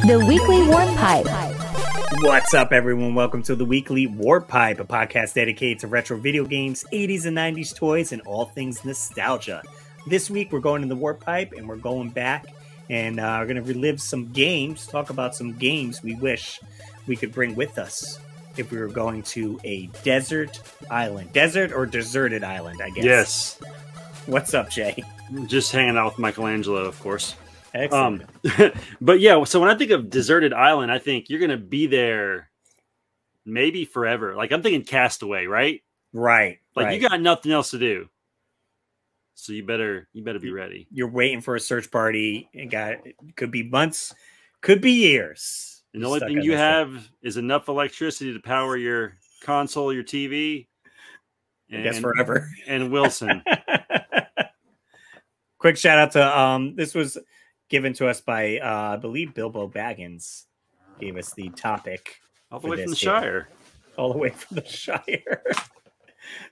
The Weekly Warp Pipe. What's up, everyone? Welcome to the Weekly Warp Pipe, a podcast dedicated to retro video games, 80s and 90s toys, and all things nostalgia. This week, we're going in the Warp Pipe, and we're going back, and we're going to relive some games, talk about some games we wish we could bring with us if we were going to a desert island. Desert or deserted island, I guess. Yes. What's up, Jay? Just hanging out with Michelangelo, of course. Excellent. But yeah, so when I think of deserted island, I think you're going to be there maybe forever. Like I'm thinking Castaway, right? Right. Like you got nothing else to do. So you better be ready. You're waiting for a search party. It could be months, could be years. And the only thing you have is enough electricity to power your console, your TV. And, I guess forever. And Wilson. Quick shout out to this was given to us by I believe Bilbo Baggins gave us the topic. All the way from the Shire. All the way from the Shire.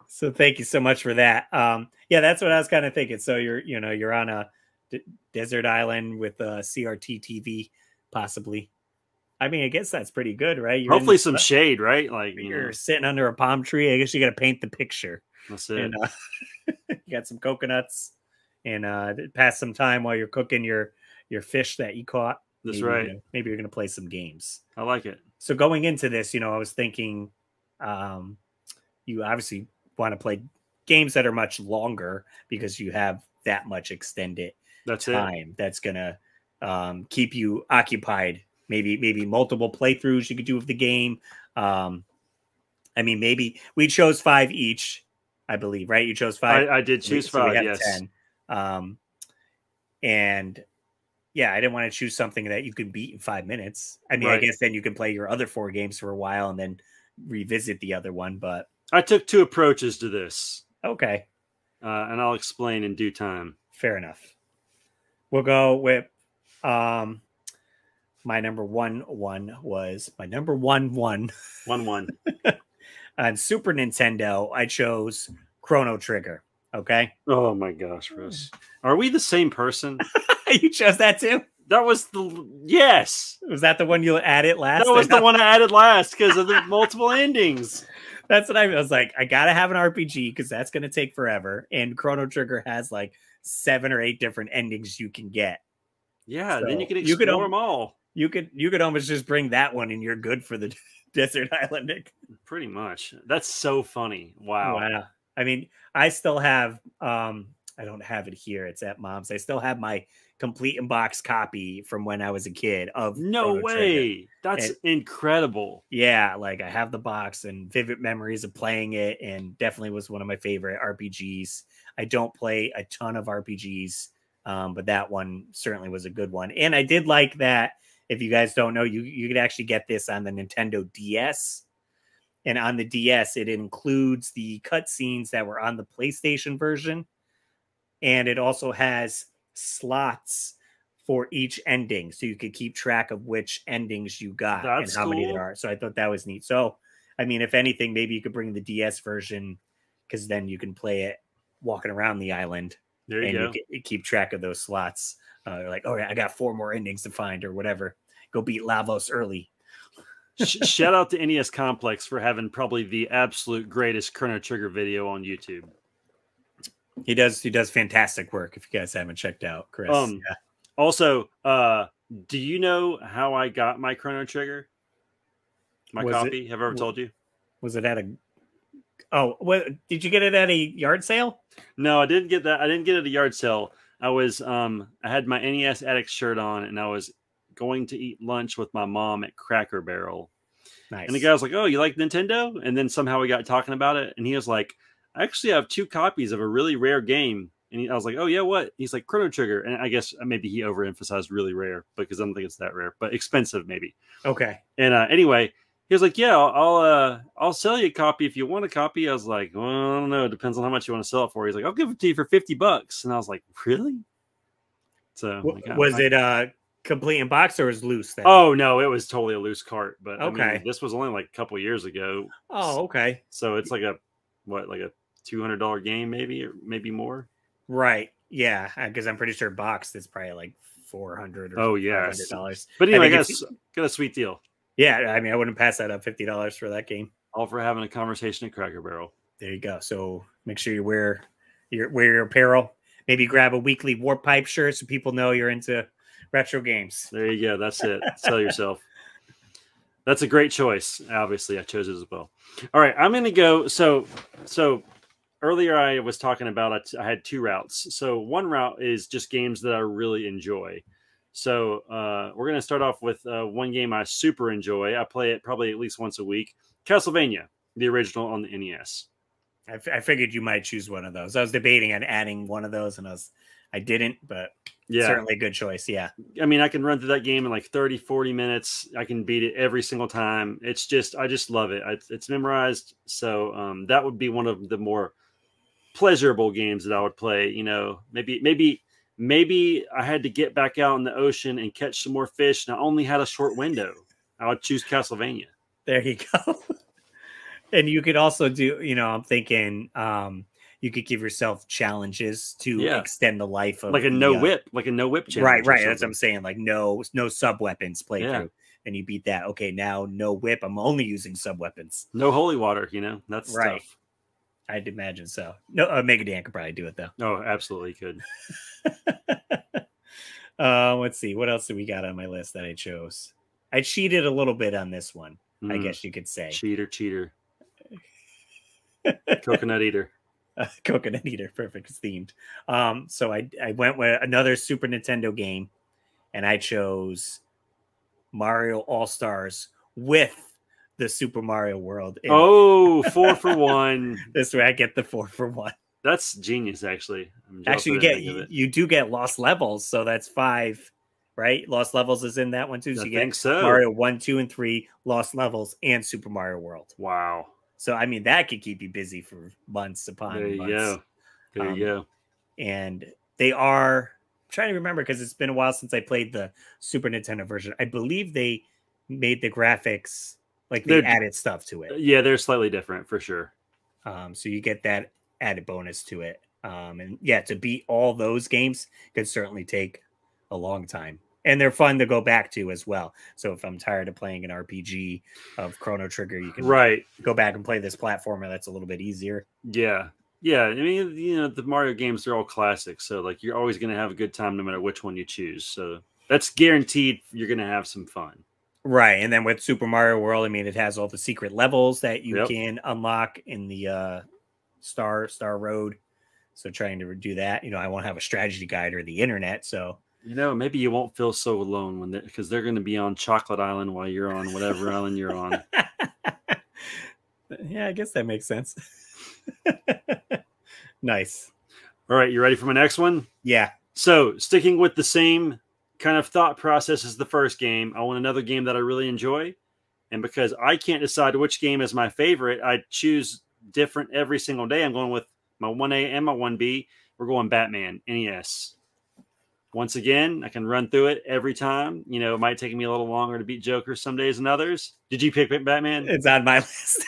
So thank you so much for that. Yeah, that's what I was kind of thinking. So you're on a desert island with a CRT TV, possibly. I mean, I guess that's pretty good, right? Hopefully some shade, right? Like you're sitting under a palm tree. I guess you got to paint the picture. That's it. And, you got some coconuts and pass some time while you're cooking your fish that you caught. That's right. Maybe you're going to play some games. I like it. So going into this, I was thinking you obviously want to play games that are much longer because you have that much extended time. That's going to keep you occupied. Maybe multiple playthroughs you could do of the game. I mean, maybe we chose 5 each, I believe, right? You chose 5. I did choose 5. So we yes. 10. And yeah, I didn't want to choose something that you could beat in 5 minutes. I mean, right. I guess then you can play your other 4 games for a while and then revisit the other one. But I took 2 approaches to this. Okay. And I'll explain in due time. Fair enough. We'll go with my number one was my number one. On Super Nintendo, I chose Chrono Trigger. Okay. Oh my gosh, Russ. Are we the same person? You chose that too? That was yes. Was that the one you added last? That was the one I added last because of the multiple endings. That's what I was like. I gotta have an RPG because that's gonna take forever. And Chrono Trigger has like 7 or 8 different endings you can get. Yeah, so then you can explore them all. You could almost just bring that one and you're good for the desert island. Pretty much. That's so funny. Wow. I mean, I still have I don't have it here. It's at Mom's. I still have my complete in box copy from when I was a kid of No Chrono way. Trigger. That's incredible. Yeah, like I have the box and vivid memories of playing it, and definitely was one of my favorite RPGs. I don't play a ton of RPGs, but that one certainly was a good one. And I did like that. If you guys don't know, you could actually get this on the Nintendo DS. And on the DS, it includes the cutscenes that were on the PlayStation version. And it also has slots for each ending. So you could keep track of which endings you got and how many there are. So I thought that was neat. So, I mean, if anything, maybe you could bring the DS version because then you can play it walking around the island. There you go. You keep track of those slots. Like, oh, yeah, I got 4 more endings to find or whatever. Go beat Lavos early. Shout out to NES Complex for having probably the absolute greatest Chrono Trigger video on YouTube. He does fantastic work. If you guys haven't checked out, Chris. Yeah. Also, do you know how I got my Chrono Trigger? My copy? Have I ever told you? Was it at a? Oh, what did you get it at a yard sale? No, I didn't get that. I didn't get it at a yard sale. I was I had my NES Addict shirt on, and I was going to eat lunch with my mom at Cracker Barrel. Nice. And the guy was like, "Oh, you like Nintendo?" And then somehow we got talking about it, and he was like, "I actually have 2 copies of a really rare game." And I was like, "Oh yeah, what?" He's like, "Chrono Trigger." And I guess maybe he overemphasized really rare because I don't think it's that rare, but expensive maybe. Okay. And anyway, he was like, "Yeah, I'll sell you a copy if you want a copy." I was like, "Well, I don't know. It depends on how much you want to sell it for." He's like, "I'll give it to you for $50." And I was like, "Really?" So was it complete in box or was loose then? Oh no, it was totally a loose cart. But okay, I mean, this was only like a couple years ago. Oh, okay. So it's like a $200 game, maybe, or maybe more. Right. Yeah, because I'm pretty sure boxed is probably like $400 or Oh yeah, $500. but anyway, I got a sweet deal. Yeah, I mean, I wouldn't pass that up. $50 for that game. All for having a conversation at Cracker Barrel. There you go. So make sure you wear your apparel. Maybe grab a weekly Warp Pipe shirt so people know you're into retro games. There you go. That's it. Sell yourself. That's a great choice. Obviously, I chose it as well. All right, I'm going to go. So earlier I was talking about I had 2 routes. So one route is just games that I really enjoy. So we're going to start off with one game I super enjoy. I play it probably at least once a week. Castlevania, the original on the NES. I figured you might choose one of those. I was debating on adding one of those, and I didn't, but yeah, certainly a good choice. Yeah. I mean, I can run through that game in like 30, 40 minutes. I can beat it every single time. I just love it. It's memorized. So that would be one of the more pleasurable games that I would play. You know, maybe I had to get back out in the ocean and catch some more fish, and I only had a short window. I would choose Castlevania. There you go. And you could also do, I'm thinking you could give yourself challenges to extend the life of like a no whip challenge. Right. That's what I'm saying. Like no sub weapons playthrough. And you beat that. Okay, now no whip. I'm only using sub weapons. No holy water, that's right. Tough. I'd imagine so. No, Mega Dan could probably do it though. Oh, absolutely could. Let's see. What else do we got on my list that I chose? I cheated a little bit on this one, I guess you could say. Cheater. Coconut eater. Coconut eater. Perfect. It's themed. So I went with another Super Nintendo game, and I chose Mario All-Stars with the Super Mario World. 4 for 1. This way I get the 4 for 1. That's genius, actually. Actually, you do get Lost Levels, so that's 5, right? Lost Levels is in that one too. So you get Mario 1, 2, and 3, Lost Levels, and Super Mario World. Wow. So I mean that could keep you busy for months upon months. There you go. And they are, I'm trying to remember because it's been a while since I played the Super Nintendo version. I believe they made the graphics like they added stuff to it. Yeah, they're slightly different for sure. So you get that added bonus to it. And yeah, to beat all those games could certainly take a long time. And they're fun to go back to as well. So if I'm tired of playing an RPG of Chrono Trigger, you can go back and play this platformer that's a little bit easier. Yeah. Yeah. I mean, the Mario games, they're all classics. So like you're always going to have a good time no matter which one you choose. So that's guaranteed you're going to have some fun. Right. And then with Super Mario World, I mean, it has all the secret levels that you can unlock in the Star Road. So trying to do that, I won't have a strategy guide or the internet. So maybe you won't feel so alone because they're going to be on Chocolate Island while you're on whatever island you're on. Yeah, I guess that makes sense. Nice. All right, you ready for my next one? Yeah. So sticking with the same kind of thought process as the first game, I want another game that I really enjoy. And because I can't decide which game is my favorite, I choose different every single day. I'm going with my 1A and my 1B. We're going Batman, NES. Once again, I can run through it every time. It might take me a little longer to beat Joker some days than others. Did you pick Batman? It's on my list.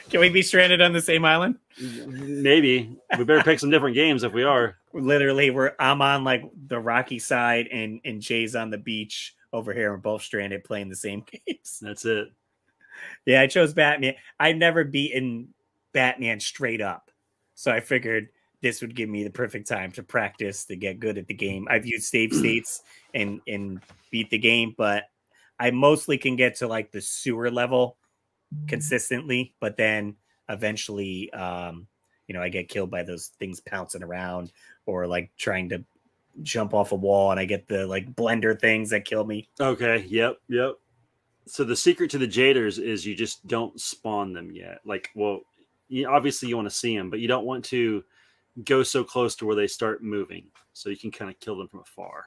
Can we be stranded on the same island? Maybe. We better pick some different games if we are. Literally, I'm on like the rocky side and Jay's on the beach over here. We're both stranded playing the same games. That's it. Yeah, I chose Batman. I've never beaten Batman straight up. So I figured this would give me the perfect time to practice to get good at the game. I've used save states and beat the game, but I mostly can get to like the sewer level consistently, but then eventually I get killed by those things pouncing around or like trying to jump off a wall, and I get the like blender things that kill me. Okay. Yep. So the secret to the Jaders is you just don't spawn them yet. Like, well, obviously you want to see them, but you don't want to go so close to where they start moving, so you can kind of kill them from afar.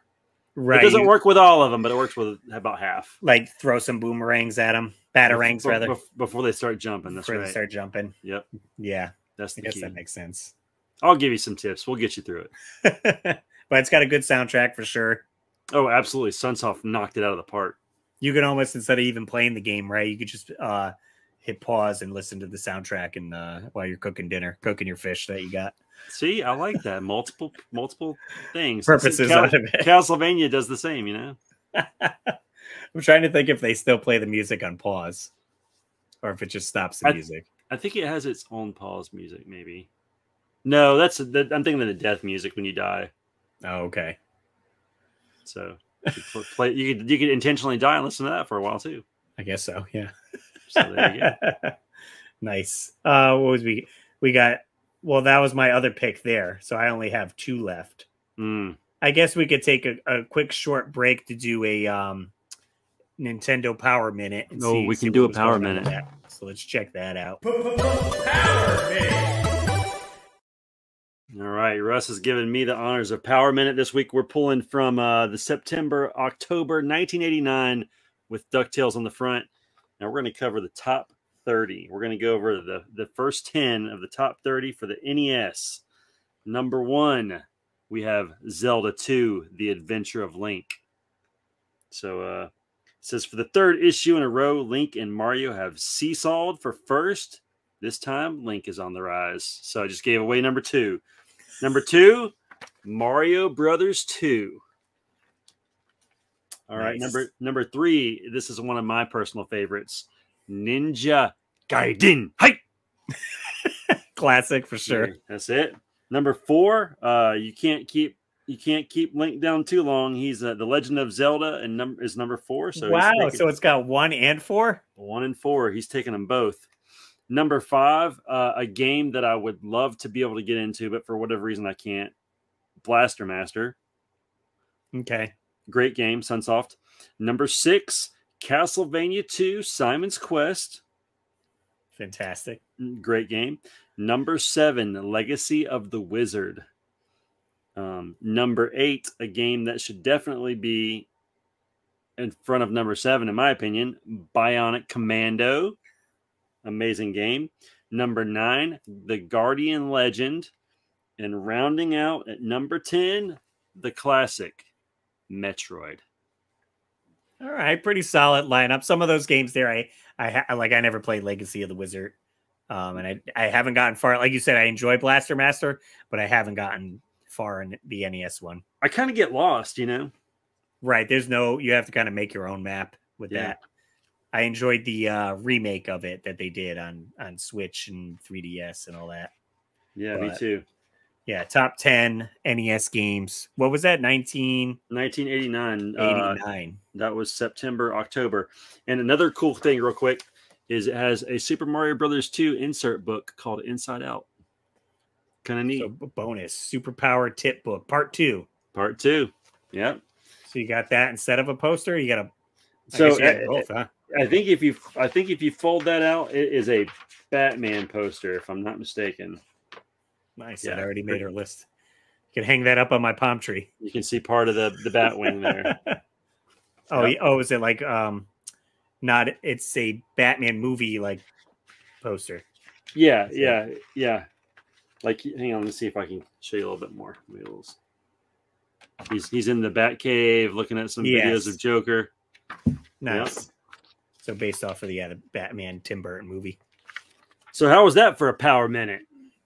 Right. It doesn't work with all of them, but it works with about half. Like throw some boomerangs at them, batarangs rather, before they start jumping. That's right. Before they start jumping. Yep. Yeah, that's the key. I guess key. that makes sense. I'll give you some tips. We'll get you through it. But it's got a good soundtrack for sure. Oh, absolutely. Sunsoft knocked it out of the park. You can almost, instead of even playing the game, right, you could just hit pause and listen to the soundtrack and while you're cooking dinner, cooking your fish that you got. See, I like that. Multiple things. Purposes out of it. Castlevania does the same, you know? I'm trying to think if they still play the music on pause or if it just stops the music. I think it has its own pause music, maybe. No, I'm thinking of the death music when you die. Oh, okay. So you could intentionally die and listen to that for a while too. I guess so. Yeah. So there you go. Nice. What was we got? Well, that was my other pick there. So I only have 2 left. I guess we could take a quick short break to do a Nintendo Power Minute. And we can do a Power Minute. So let's check that out. Power Minute. All right, Russ has given me the honors of Power Minute this week. We're pulling from the September-October 1989 with DuckTales on the front. Now we're going to cover the top 30. We're going to go over the first 10 of the top 30 for the NES. Number 1, we have Zelda 2, The Adventure of Link. So it says, for the 3rd issue in a row, Link and Mario have seesawed for first. This time, Link is on the rise. So I just gave away number 2. Number 2, Mario Brothers 2. All right, number 3. This is one of my personal favorites, Ninja Gaiden. Hi, classic for sure. Yeah, that's it. Number 4, you can't keep Link down too long. He's The Legend of Zelda, and is number 4. So wow, so it's got 1 and 4. 1 and 4. He's taking them both. Number 5, a game that I would love to be able to get into, but for whatever reason I can't. Blaster Master. Okay. Great game, Sunsoft. Number 6, Castlevania 2, Simon's Quest. Fantastic. Great game. Number 7, Legacy of the Wizard. Number 8, a game that should definitely be in front of number 7, in my opinion, Bionic Commando. Amazing game. Number 9, The Guardian Legend. And rounding out at number 10, the classic, Metroid. All right, pretty solid lineup. Some of those games there, I never played Legacy of the Wizard. And I haven't gotten far. Like you said, I enjoy Blaster Master, but I haven't gotten far in the NES one. I kind of get lost, you know? Right. You have to kind of make your own map with that. I enjoyed the remake of it that they did on Switch and 3DS and all that. Yeah, me too. Yeah, top 10 NES games. What was that? 1989. 89. That was September, October. And another cool thing, real quick, is it has a Super Mario Brothers 2 insert book called Inside Out. Kind of neat. So bonus, Superpower Tip Book, Part 2. Part 2. Yep. So you got that instead of a poster. You got a. Both, huh? I think if you fold that out, it is a Batman poster, if I'm not mistaken. Nice. Yeah, I already made our list. You can hang that up on my palm tree. You can see part of the bat wing there. Is it like not? It's a Batman movie like poster. Yeah. Like, hang on, let's see if I can show you a little bit more. He's in the Batcave looking at some videos of Joker. Nice. Yep. So based off of the Batman Tim Burton movie. So how was that for a Power Minute?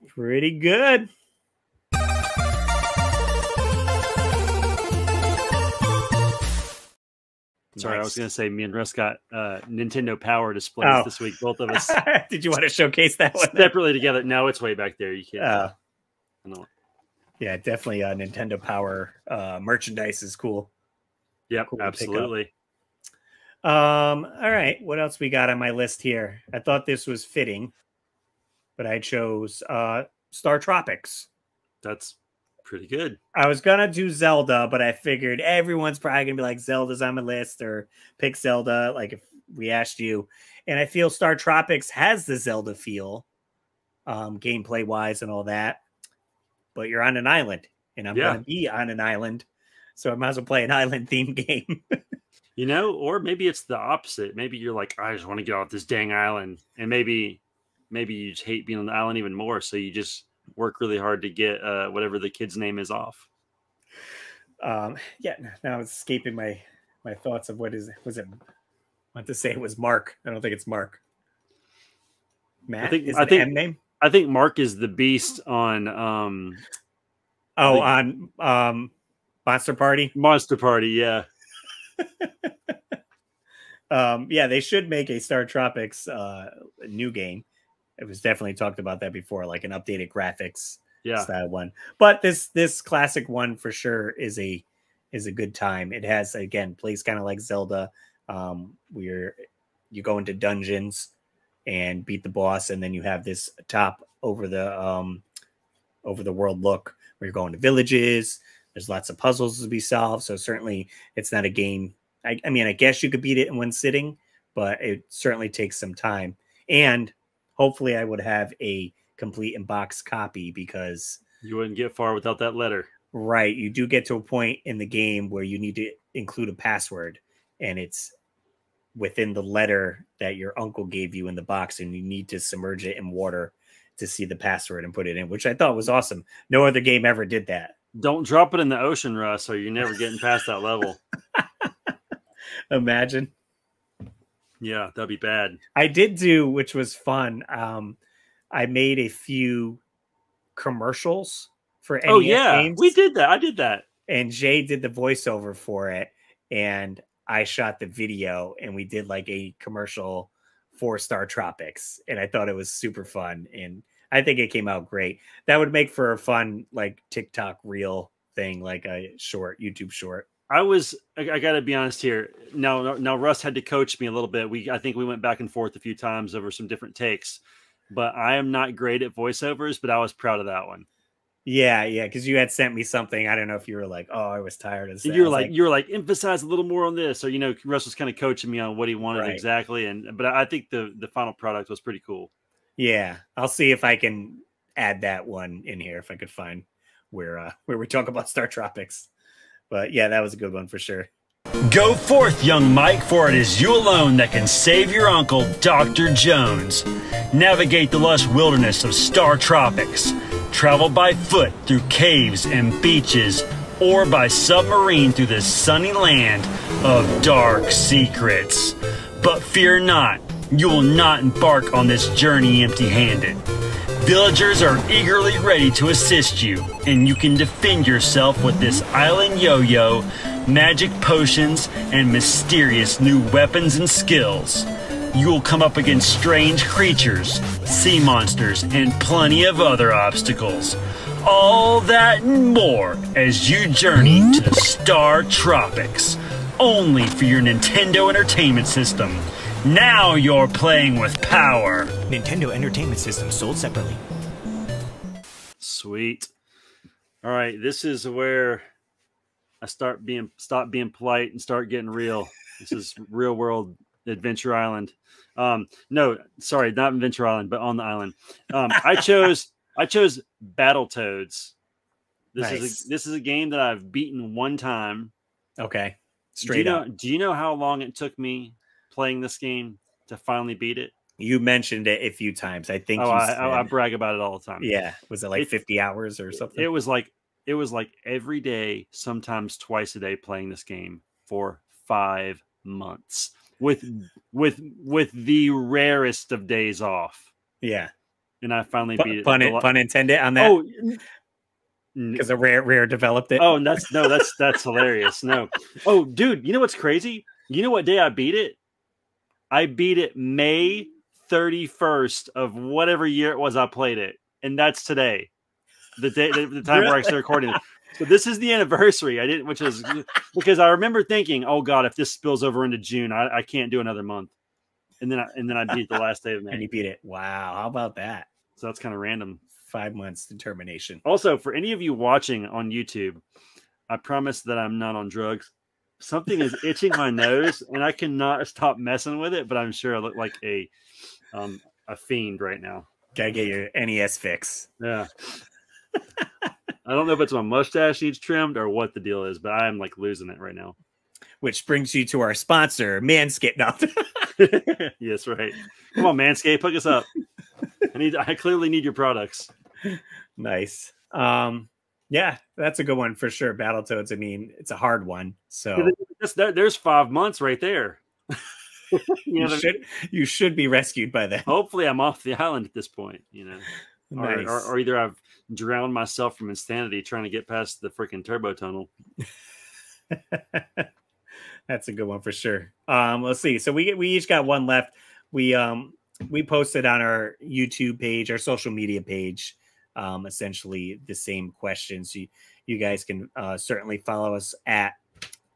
Pretty good. Sorry, nice. I was going to say me and Russ got Nintendo Power displays this week, both of us. Did you want to showcase that one? Separately together. No, it's way back there. You can't. I know. Yeah, definitely Nintendo Power merchandise is cool. Yep, cool absolutely. All right, what else we got on my list here? I thought this was fitting, but I chose Star Tropics. That's pretty good. I was gonna do Zelda, but I figured everyone's probably gonna be like, Zelda's on my list, or pick Zelda, like if we asked you. And I feel Star Tropics has the Zelda feel, gameplay wise and all that. But you're on an island, and I'm gonna be on an island, so I might as well play an island themed game. You know, or maybe it's the opposite. Maybe you're like, I just want to get off this dang island, and maybe you just hate being on the island even more, so you just work really hard to get whatever the kid's name is off. Now it's escaping my thoughts of was it? I want to say it was Mark. I don't think it's Mark. Matt is I an think M name. I think Mark is the beast on on Monster Party. Monster Party, yeah. Yeah, they should make a Star Tropics new game. It was definitely talked about that before, like an updated graphics style one. But this classic one for sure is a good time. It has, again, plays kind of like Zelda, where you go into dungeons and beat the boss, and then you have this top over the world look where you're going to villages. There's lots of puzzles to be solved. So certainly it's not a game. I mean, I guess you could beat it in one sitting, but it certainly takes some time. And hopefully I would have a complete in-box copy, because you wouldn't get far without that letter. Right. You do get to a point in the game where you need to include a password, and it's within the letter that your uncle gave you in the box, and you need to submerge it in water to see the password and put it in, which I thought was awesome. No other game ever did that. Don't drop it in the ocean, Russ, or you're never getting past that level. Imagine. Yeah, that'd be bad. I did do, which was fun. I made a few commercials for NES games. We did that. I did that. And Jay did the voiceover for it, and I shot the video, and we did like a commercial for Star Tropics, and I thought it was super fun, and I think it came out great. That would make for a fun, like, TikTok reel thing, like a short, YouTube short. I got to be honest here. Now Russ had to coach me a little bit. I think we went back and forth a few times over some different takes, but I am not great at voiceovers, but I was proud of that one. Yeah. Because you had sent me something. I don't know if you were like, oh, I was tired of this. You were like, emphasize a little more on this, or, Russ was kind of coaching me on what he wanted exactly. But I think the final product was pretty cool. Yeah. I'll see if I can add that one in here, if I could find where we talk about Star Tropics. But yeah, that was a good one for sure. Go forth, young Mike, for it is you alone that can save your uncle, Dr. Jones. Navigate the lush wilderness of Star Tropics. Travel by foot through caves and beaches, or by submarine through the sunny land of dark secrets. But fear not, you will not embark on this journey empty-handed. Villagers are eagerly ready to assist you, and you can defend yourself with this island yo-yo, magic potions, and mysterious new weapons and skills. You will come up against strange creatures, sea monsters, and plenty of other obstacles. All that and more as you journey to Star Tropics, only for your Nintendo Entertainment System. Now you're playing with power. Nintendo Entertainment System sold separately. Sweet. All right, this is where I stop being polite and start getting real. This is real world Adventure Island. No, sorry, not Adventure Island, but on the island. I chose Battletoads. This is a game that I've beaten one time. Okay. Straight up. Do you know how long it took me playing this game to finally beat it? You mentioned it a few times. I think I brag about it all the time. Yeah. Was it like 50 hours or something? It was like every day, sometimes twice a day, playing this game for 5 months with the rarest of days off. Yeah. And I finally beat it. Pun intended on that. Oh, because a rare developed it. Oh, that's hilarious. No. Oh, dude, you know what's crazy? You know what day I beat it? I beat it May 31st of whatever year it was I played it. And that's today. The time we're actually recording it. So this is the anniversary. Which is because I remember thinking, oh God, if this spills over into June, I can't do another month. And then I beat the last day of May. And you beat it. Wow. How about that? So that's kind of random. 5 months determination. Also, for any of you watching on YouTube, I promise that I'm not on drugs. Something is itching my nose, and I cannot stop messing with it. But I'm sure I look like a fiend right now. Gotta get your NES fix. Yeah. I don't know if it's my mustache needs trimmed or what the deal is, but I am like losing it right now. Which brings you to our sponsor, Manscaped. No. Yes, right. Come on, Manscaped, hook us up. I clearly need your products. Nice. Yeah, that's a good one for sure. Battletoads. I mean, it's a hard one. So there's 5 months right there. You should be rescued by that. Hopefully, I'm off the island at this point. Nice. Or either I've drowned myself from insanity trying to get past the freaking turbo tunnel. That's a good one for sure. Let's see. So we each got one left. We posted on our YouTube page, our social media page, essentially the same questions. You guys can certainly follow us at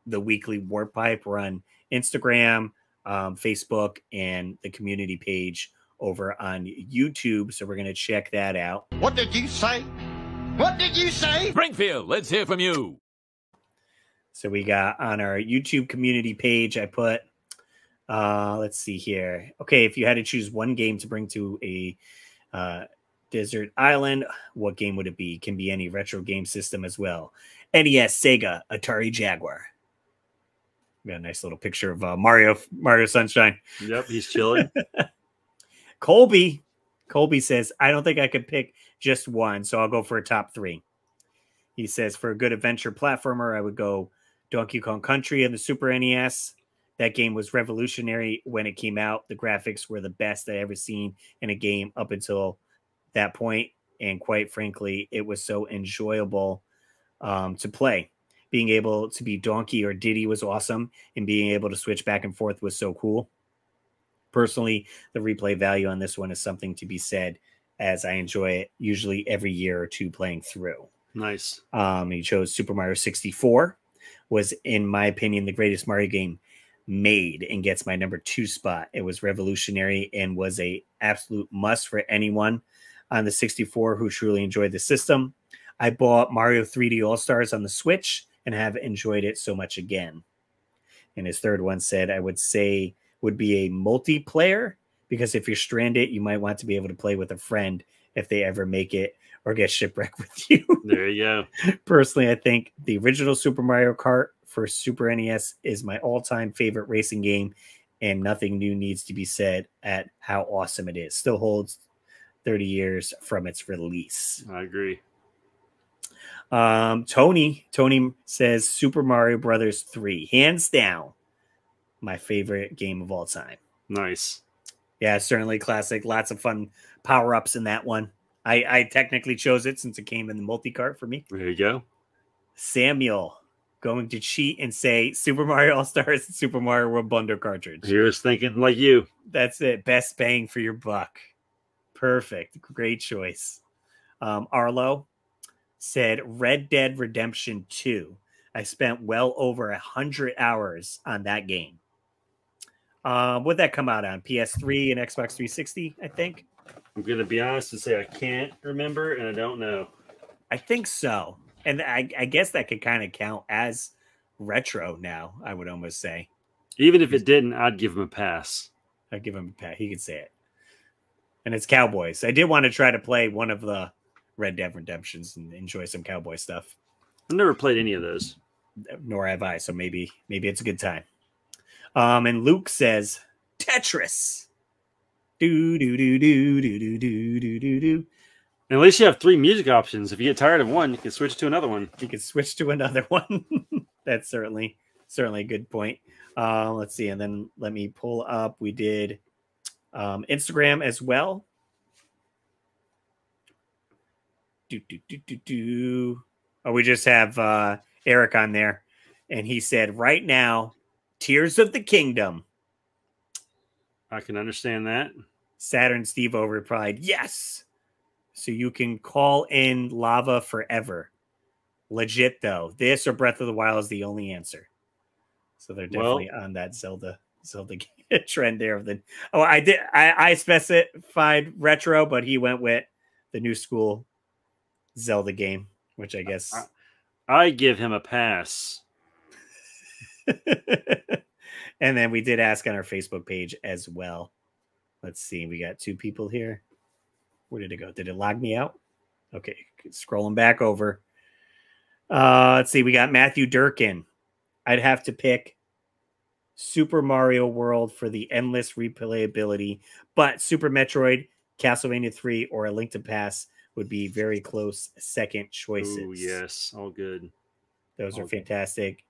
the Weekly Warp Pipe. We're on Instagram, Facebook, and the community page over on YouTube. So we're going to check that out. What did you say? What did you say? Springfield, let's hear from you. So we got on our YouTube community page, I put, let's see here. Okay, if you had to choose one game to bring to a desert island, what game would it be? Can be any retro game system as well. NES, Sega, Atari, Jaguar. We got a nice little picture of Mario Sunshine. Yep, he's chilling. Colby says, I don't think I could pick just one, so I'll go for a top three. He says, for a good adventure platformer, I would go Donkey Kong Country and the Super NES. That game was revolutionary when it came out. The graphics were the best I'd ever seen in a game up until that point. And quite frankly, it was so enjoyable to play. Being able to be Donkey or Diddy was awesome, and being able to switch back and forth was so cool. Personally, the replay value on this one is something to be said, as I enjoy it usually every year or two playing through. Nice. He chose Super Mario 64, was, in my opinion, the greatest Mario game made, and gets my number 2 spot. It was revolutionary and was a absolute must for anyone on the 64 who truly enjoyed the system. I bought Mario 3D All-Stars on the Switch and have enjoyed it so much again. And his third one said, I would say would be a multiplayer, because if you're stranded, you might want to be able to play with a friend if they ever make it or get shipwrecked with you. There you go. Personally, I think the original Super Mario Kart for Super NES is my all-time favorite racing game, and nothing new needs to be said at how awesome it is. Still holds 30 years from its release. I agree. Tony says Super Mario Brothers 3, hands down, my favorite game of all time. Nice. Yeah, certainly classic. Lots of fun power-ups in that one. I technically chose it since it came in the multi-cart for me. There you go. Samuel going to cheat and say Super Mario All-Stars and Super Mario World Bundle cartridge. He was thinking like you. That's it. Best bang for your buck. Perfect. Great choice. Arlo said Red Dead Redemption 2. I spent well over 100 hours on that game. Would that come out on PS3 and Xbox 360, I think? I'm going to be honest and say I can't remember, and I don't know. I think so. And I guess that could kind of count as retro now, I would almost say. Even if it didn't, I'd give him a pass. I'd give him a pass. He could say it. And it's Cowboys. I did want to try to play one of the Red Dead Redemptions and enjoy some cowboy stuff. I've never played any of those. Nor have I, so maybe it's a good time. And Luke says Tetris. Do do do do do do do do do do. And at least you have 3 music options. If you get tired of one, you can switch to another one. You can switch to another one. That's certainly a good point. Let's see, and then let me pull up. We did Instagram as well. Oh, we just have Eric on there, and he said right now, Tears of the Kingdom. I can understand that. Saturn Steve-O replied, yes. So you can call in lava forever. Legit though, this or Breath of the Wild is the only answer. So they're definitely on that Zelda trend there. I specified retro, but he went with the new school Zelda game, which I guess I give him a pass. And then we did ask on our Facebook page as well. Let's see, we got 2 people here. Where did it go? Did it log me out? Okay, scrolling back over. Let's see, we got Matthew Durkin. I'd have to pick Super Mario World for the endless replayability, but Super Metroid, Castlevania 3, or A Link to Past would be very close second choices. Oh, yes. All good. Those are fantastic.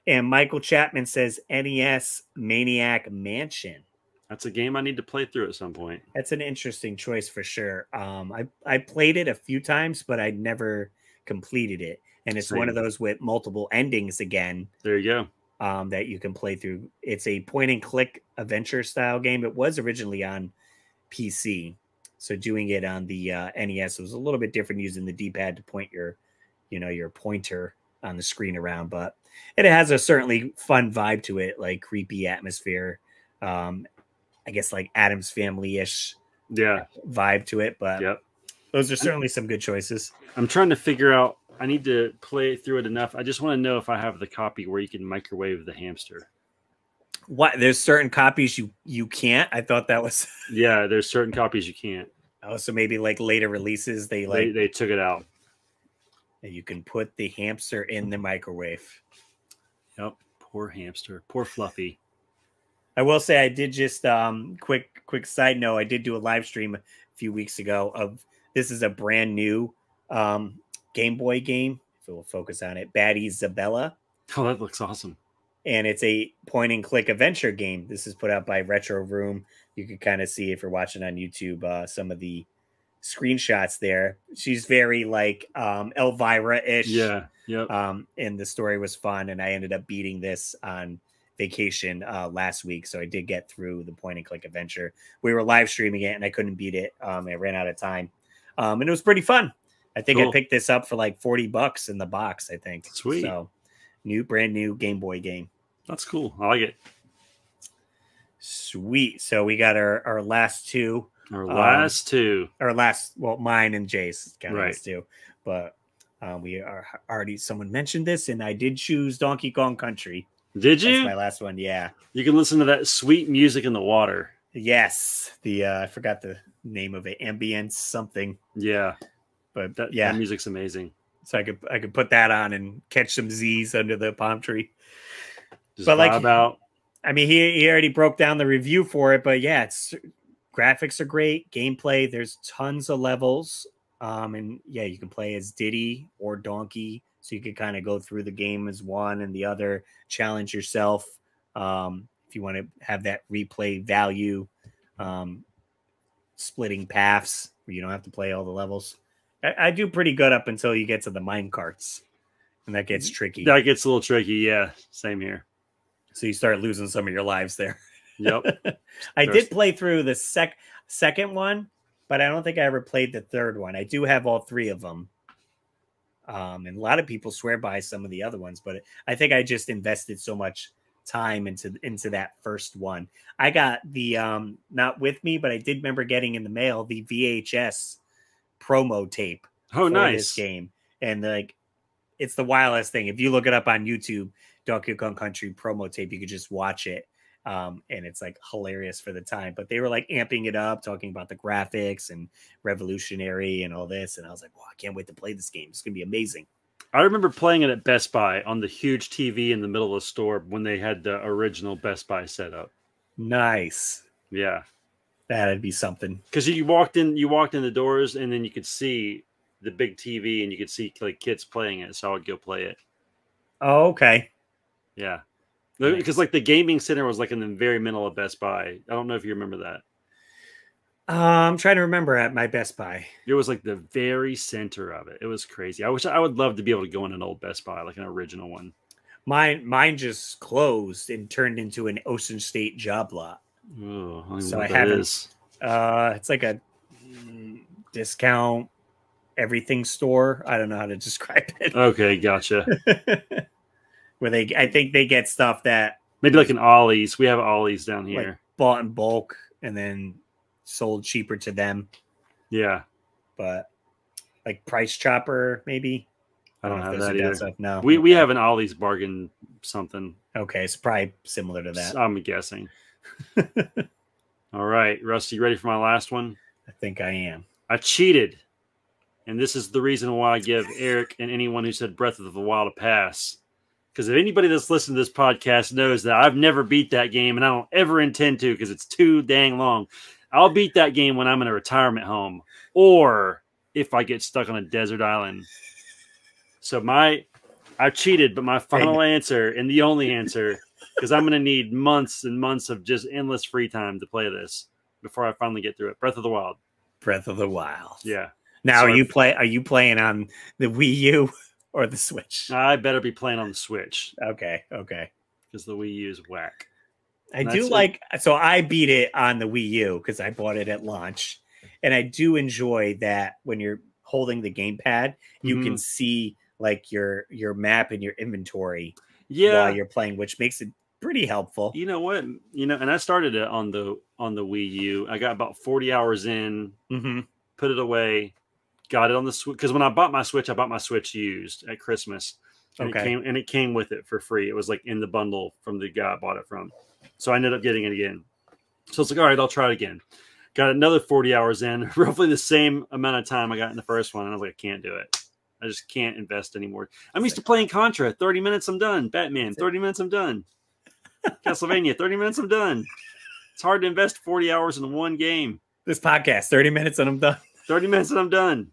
And Michael Chapman says NES Maniac Mansion. That's a game I need to play through at some point. That's an interesting choice for sure. I played it a few times, but I never completed it. And it's one of those with multiple endings again. There you go. That you can play through. It's a point and click adventure style game. It was originally on PC. So doing it on the NES was a little bit different, using the D-pad to point your pointer on the screen around. But it has a certainly fun vibe to it, like creepy atmosphere. I guess like Addams Family-ish vibe to it. But those are certainly some good choices. I'm trying to figure out, I need to play through it enough. I just want to know if I have the copy where you can microwave the hamster. What? There's certain copies you can't? I thought that was... Yeah, there's certain copies you can't. Oh, so maybe like later releases, they took it out. You can put the hamster in the microwave. Yep. Poor hamster. Poor Fluffy. I will say I did just quick side note. I did do a live stream a few weeks ago of, this is a brand new Game Boy game. If we'll focus on it, Baddie Zabella. Oh, that looks awesome. And it's a point and click adventure game. This is put out by Retro Room. You can kind of see, if you're watching on YouTube, some of the screenshots there. She's very like Elvira-ish. Yeah. Yep. And the story was fun, and I ended up beating this on vacation last week, so I did get through the point and click adventure. We were live streaming it and I couldn't beat it. I ran out of time, and it was pretty fun. I think I picked this up for like $40 in the box, I think. Sweet. So brand new Game Boy game. That's cool. I like it. Sweet. So we got our last two. Well, mine and Jay's kind of right. last two, but we are already, someone mentioned this, and I did choose Donkey Kong Country. Did you? That's my last one. Yeah. You can listen to that sweet music in the water. Yes. The I forgot the name of it. Ambience something. Yeah. But that music's amazing. So I could put that on and catch some Z's under the palm tree. Just but like out. I mean, he already broke down the review for it, but yeah, it's graphics are great, gameplay. There's tons of levels. And yeah, you can play as Diddy or Donkey. So you could kind of go through the game as one and the other, challenge yourself. If you want to have that replay value, splitting paths where you don't have to play all the levels. I do pretty good up until you get to the mine carts, and that gets tricky. That gets a little tricky. Yeah. Same here. So you start losing some of your lives there. Yep. I did play through the second one, but I don't think I ever played the third one. I do have all three of them. And a lot of people swear by some of the other ones, but I think I just invested so much time into that first one. I got the not with me, but I did remember getting in the mail the VHS promo tape. Oh, nice. This game. And like, it's the wildest thing. If you look it up on YouTube, Donkey Kong Country promo tape, you could just watch it. And it's like hilarious for the time, but they were like amping it up, talking about the graphics and revolutionary and all this. And I was like, wow, I can't wait to play this game. It's going to be amazing. I remember playing it at Best Buy on the huge TV in the middle of the store when they had the original Best Buy setup. Nice. Yeah. That'd be something. Cause you walked in the doors and then you could see the big TV and you could see like kids playing it. So I would go play it. Oh, okay. Yeah. Because like the gaming center was like in the very middle of Best Buy. I don't know if you remember that. I'm trying to remember at my Best Buy. It was like the very center of it. It was crazy. I would love to be able to go in an old Best Buy, like an original one. Mine just closed and turned into an Ocean State job lot. Oh, so I haven't. It's like a discount everything store. I don't know how to describe it. Okay, gotcha. Where I think they get stuff that maybe like an Ollie's. We have Ollie's down here. Like bought in bulk and then sold cheaper to them. Yeah. But like Price Chopper, maybe. I don't have that either. Stuff. No. We have an Ollie's bargain something. Okay, it's probably similar to that. I'm guessing. All right, Rusty, ready for my last one? I think I am. I cheated. And this is the reason why I give Eric and anyone who said Breath of the Wild a pass. Because if anybody that's listened to this podcast knows that I've never beat that game and I don't ever intend to because it's too dang long. I'll beat that game when I'm in a retirement home or if I get stuck on a desert island. So my I've cheated, but my final answer and the only answer, because I'm going to need months and months of just endless free time to play this before I finally get through it. Breath of the Wild. Breath of the Wild. Yeah. Now, are you playing on the Wii U or the Switch? I better be playing on the Switch. Okay. Because the Wii U is whack. So I beat it on the Wii U because I bought it at launch. And I do enjoy that when you're holding the gamepad, you can see like your map and your inventory while you're playing, which makes it pretty helpful. You know what? And I started it on the Wii U. I got about 40 hours in, put it away, got it on the Switch. Because when I bought my Switch used at Christmas. And it came with it for free. It was like in the bundle from the guy I bought it from. So I ended up getting it again. So it's like, all right, I'll try it again. Got another 40 hours in, roughly the same amount of time I got in the first one. And I was like, I can't do it. I just can't invest anymore. I'm used to playing Contra. 30 minutes, I'm done. Batman, 30 minutes, I'm done. Castlevania, 30 minutes, I'm done. It's hard to invest 40 hours in one game. This podcast, 30 minutes and I'm done. 30 minutes and I'm done.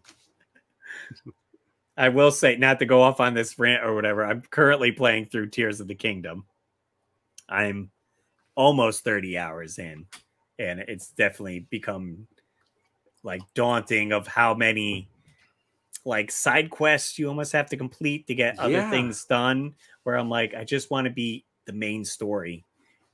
I will say, not to go off on this rant or whatever, I'm currently playing through Tears of the Kingdom. I'm almost 30 hours in. And it's definitely become like daunting of how many like side quests you almost have to complete to get other things done, where I'm like, I just want to be the main story.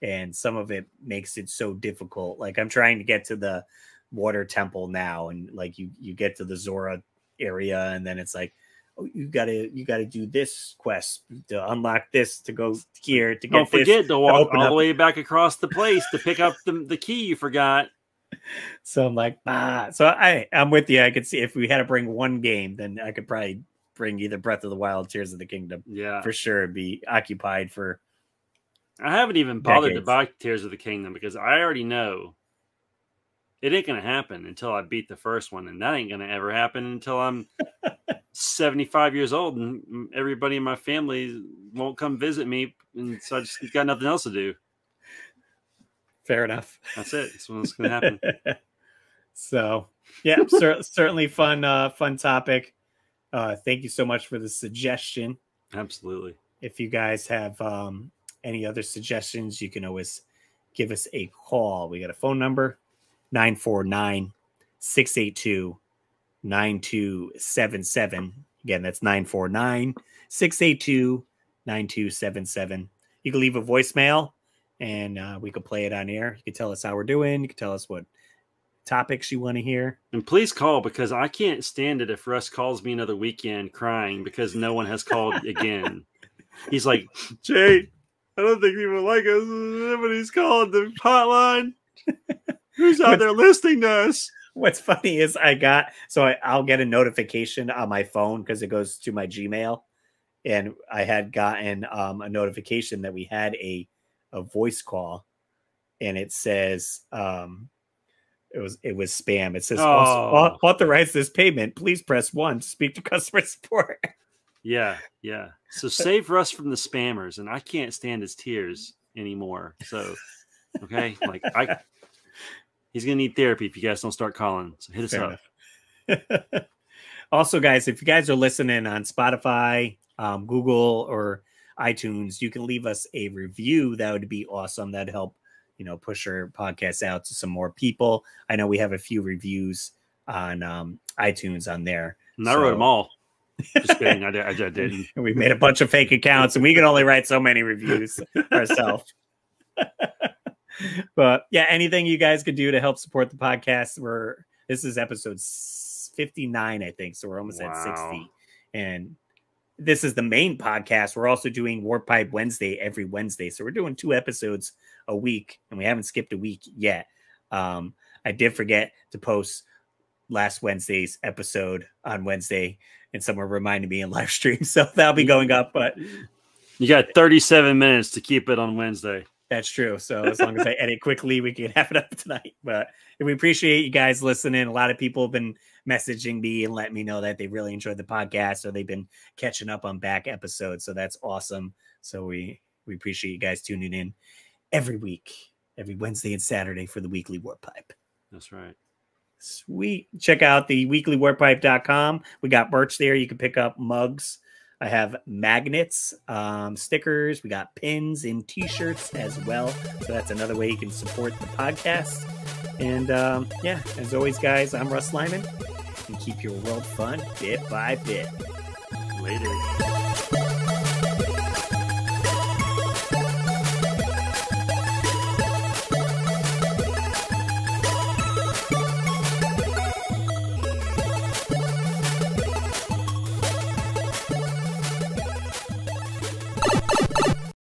And some of it makes it so difficult. Like I'm trying to get to the water temple now. And like you get to the Zora area and then it's like, oh, you gotta do this quest to unlock this, to go here, to get Don't forget this, to walk all the way back across the place to pick up the key you forgot. So I'm like, so I'm with you. I could see if we had to bring one game, then I could probably bring either Breath of the Wild, Tears of the Kingdom. Yeah, for sure. Be occupied for. I haven't even bothered to buy Tears of the Kingdom because I already know it ain't gonna happen until I beat the first one, and that ain't gonna ever happen until I'm 75 years old, and everybody in my family won't come visit me, and so I just got nothing else to do. Fair enough. That's it. That's what's going to happen. So, yeah, certainly fun topic. Thank you so much for the suggestion. Absolutely. If you guys have any other suggestions, you can always give us a call. We got a phone number, 949-682-9277. Again, that's 949-682-9277. You can leave a voicemail and we could play it on air. You can tell us how we're doing. You can tell us what topics you want to hear. And please call, because I can't stand it if Russ calls me another weekend crying because no one has called again. He's like, Jay, I don't think people like us. Nobody's called the hotline. Who's out there listening to us? What's funny is I'll get a notification on my phone because it goes to my Gmail. And I had gotten a notification that we had a voice call, and it says it was spam. It says authorize this payment. Please press 1 to speak to customer support. Yeah. So save Russ from the spammers, and I can't stand his tears anymore. So okay, like he's gonna need therapy if you guys don't start calling. So hit us up. Also, guys, if you guys are listening on Spotify, Google, or iTunes, you can leave us a review. That would be awesome. That'd help, push our podcast out to some more people. I know we have a few reviews on iTunes on there. And I wrote them all. Just kidding. I didn't. We made a bunch of fake accounts, and we can only write so many reviews ourselves. But yeah, anything you guys could do to help support the podcast. This is episode 59, I think. So we're almost at 60. And this is the main podcast. We're also doing Warp Pipe Wednesday every Wednesday. So we're doing 2 episodes a week, and we haven't skipped a week yet. I did forget to post last Wednesday's episode on Wednesday, and someone reminded me in live stream. So that'll be going up. But you got 37 minutes to keep it on Wednesday. That's true. So as long as I edit quickly, we can have it up tonight. But we appreciate you guys listening. A lot of people have been messaging me and letting me know that they really enjoyed the podcast, or they've been catching up on back episodes. So that's awesome. So we appreciate you guys tuning in every week, every Wednesday and Saturday for the weekly Warp Pipe. That's right. Sweet. Check out the weeklywarpipe.com. We got merch there. You can pick up mugs, I have magnets, stickers. We got pins and t-shirts as well. So that's another way you can support the podcast. And yeah, as always, guys, I'm Russ Lyman. And keep your world fun bit by bit. Later.